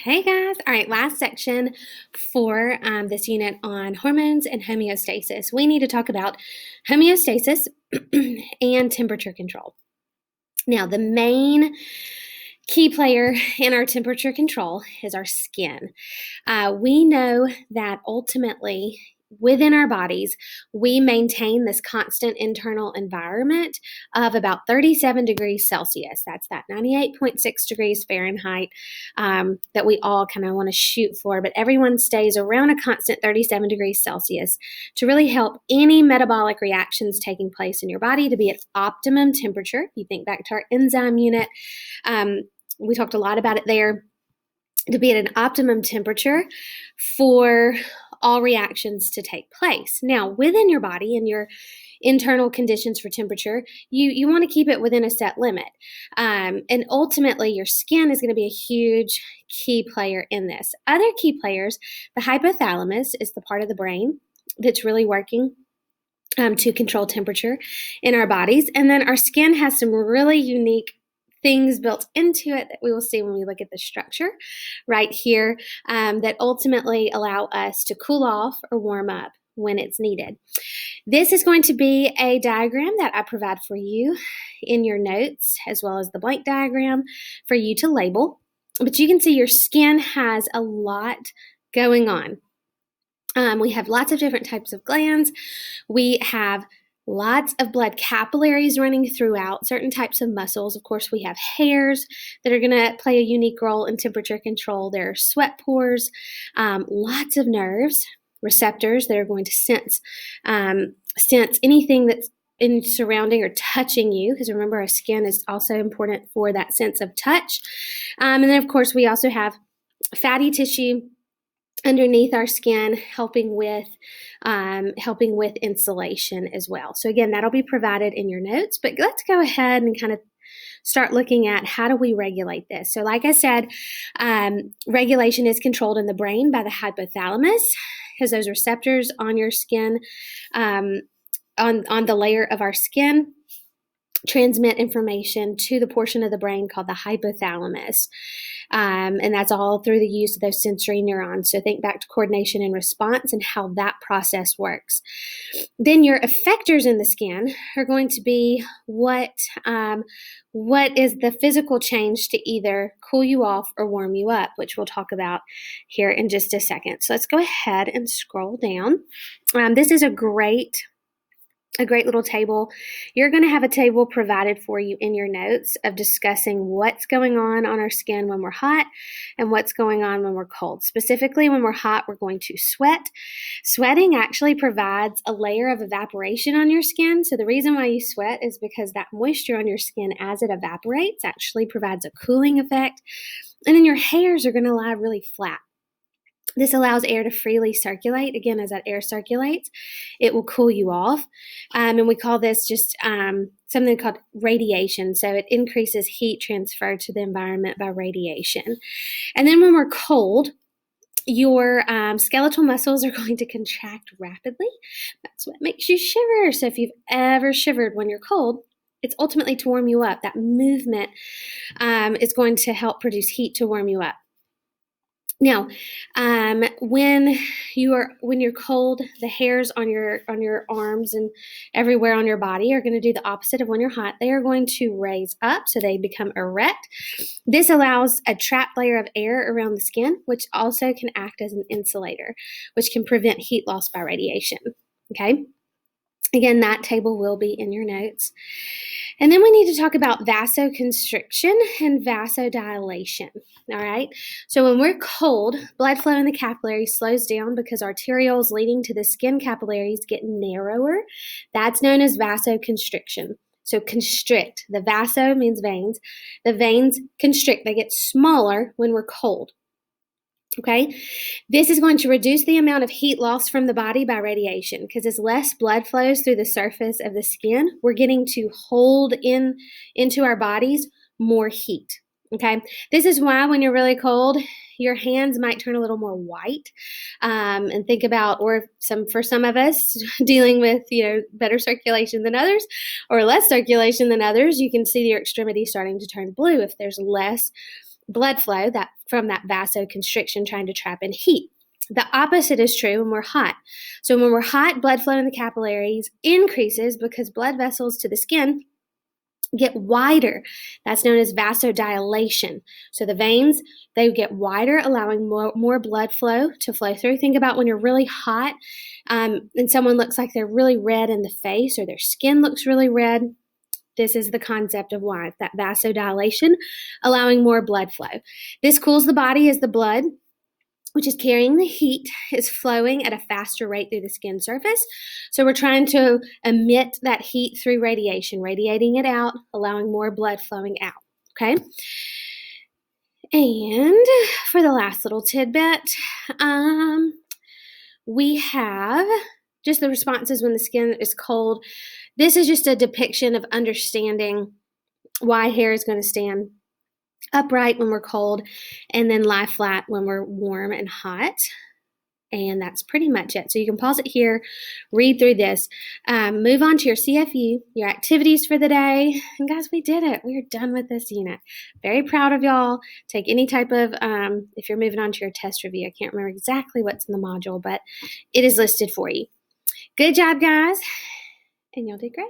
Hey guys. All right, last section for this unit on hormones and homeostasis. We need to talk about homeostasis and temperature control. Now, the main key player in our temperature control is our skin. We know that ultimately within our bodies, we maintain this constant internal environment of about 37 degrees Celsius. That's that 98.6 degrees Fahrenheit that we all kind of want to shoot for, but everyone stays around a constant 37 degrees Celsius to really help any metabolic reactions taking place in your body to be at optimum temperature. If you think back to our enzyme unit, we talked a lot about it there, to be at an optimum temperature for all reactions to take place. Now, within your body and your internal conditions for temperature, you want to keep it within a set limit. And ultimately, your skin is going to be a huge key player in this. Other key players, the hypothalamus is the part of the brain that's really working to control temperature in our bodies. And then our skin has some really unique things built into it that we will see when we look at the structure right here that ultimately allow us to cool off or warm up when it's needed. This is going to be a diagram that I provide for you in your notes, as well as the blank diagram for you to label. But you can see your skin has a lot going on. We have lots of different types of glands. We have lots of blood capillaries running throughout certain types of muscles. Of course, we have hairs that are going to play a unique role in temperature control. There are sweat pores, lots of nerves, receptors that are going to sense anything that's in surrounding or touching you, because remember, our skin is also important for that sense of touch. And then, of course, we also have fatty tissue underneath our skin, helping with insulation as well. So again, that'll be provided in your notes, but let's go ahead and kind of start looking at how do we regulate this. So like I said, regulation is controlled in the brain by the hypothalamus, because those receptors on your skin, on the layer of our skin, transmit information to the portion of the brain called the hypothalamus. And that's all through the use of those sensory neurons. So think back to coordination and response and how that process works. Then your effectors in the skin are going to be what is the physical change to either cool you off or warm you up, which we'll talk about here in just a second. So let's go ahead and scroll down. This is a great little table. You're going to have a table provided for you in your notes of discussing what's going on our skin when we're hot and what's going on when we're cold. Specifically, when we're hot, we're going to sweat. Sweating actually provides a layer of evaporation on your skin. So the reason why you sweat is because that moisture on your skin as it evaporates actually provides a cooling effect. And then your hairs are going to lie really flat. This allows air to freely circulate. Again, as that air circulates, it will cool you off. And we call this just something called radiation. So it increases heat transfer to the environment by radiation. And then when we're cold, your skeletal muscles are going to contract rapidly. That's what makes you shiver. So if you've ever shivered when you're cold, it's ultimately to warm you up. That movement is going to help produce heat to warm you up. Now, when you're cold, the hairs on your arms and everywhere on your body are going to do the opposite of when you're hot. They are going to raise up, so they become erect. This allows a trapped layer of air around the skin, which also can act as an insulator, which can prevent heat loss by radiation. Okay. Again, that table will be in your notes. And then we need to talk about vasoconstriction and vasodilation. All right. So when we're cold, blood flow in the capillaries slows down because arterioles leading to the skin capillaries get narrower. That's known as vasoconstriction. So constrict. The vaso means veins. The veins constrict. They get smaller when we're cold. Okay, this is going to reduce the amount of heat loss from the body by radiation, because as less blood flows through the surface of the skin, we're getting to hold into our bodies more heat. Okay, this is why when you're really cold, your hands might turn a little more white. And think about, for some of us dealing with better circulation than others, or less circulation than others, you can see your extremities starting to turn blue if there's less blood flow that from that vasoconstriction trying to trap in heat. The opposite is true when we're hot. So when we're hot, blood flow in the capillaries increases because blood vessels to the skin get wider. That's known as vasodilation. So the veins, they get wider, allowing more blood flow to flow through. Think about when you're really hot and someone looks like they're really red in the face or their skin looks really red. This is the concept of why, that vasodilation, allowing more blood flow. This cools the body as the blood, which is carrying the heat, is flowing at a faster rate through the skin surface. So we're trying to emit that heat through radiation, radiating it out, allowing more blood flowing out, okay? And for the last little tidbit, we have just the responses when the skin is cold. This is just a depiction of understanding why hair is going to stand upright when we're cold and then lie flat when we're warm and hot. And that's pretty much it. So you can pause it here, read through this, move on to your CFU, your activities for the day. And guys, we did it. We're done with this unit. Very proud of y'all. Take any type of, if you're moving on to your test review, I can't remember exactly what's in the module, but it is listed for you. Good job, guys. And y'all did great.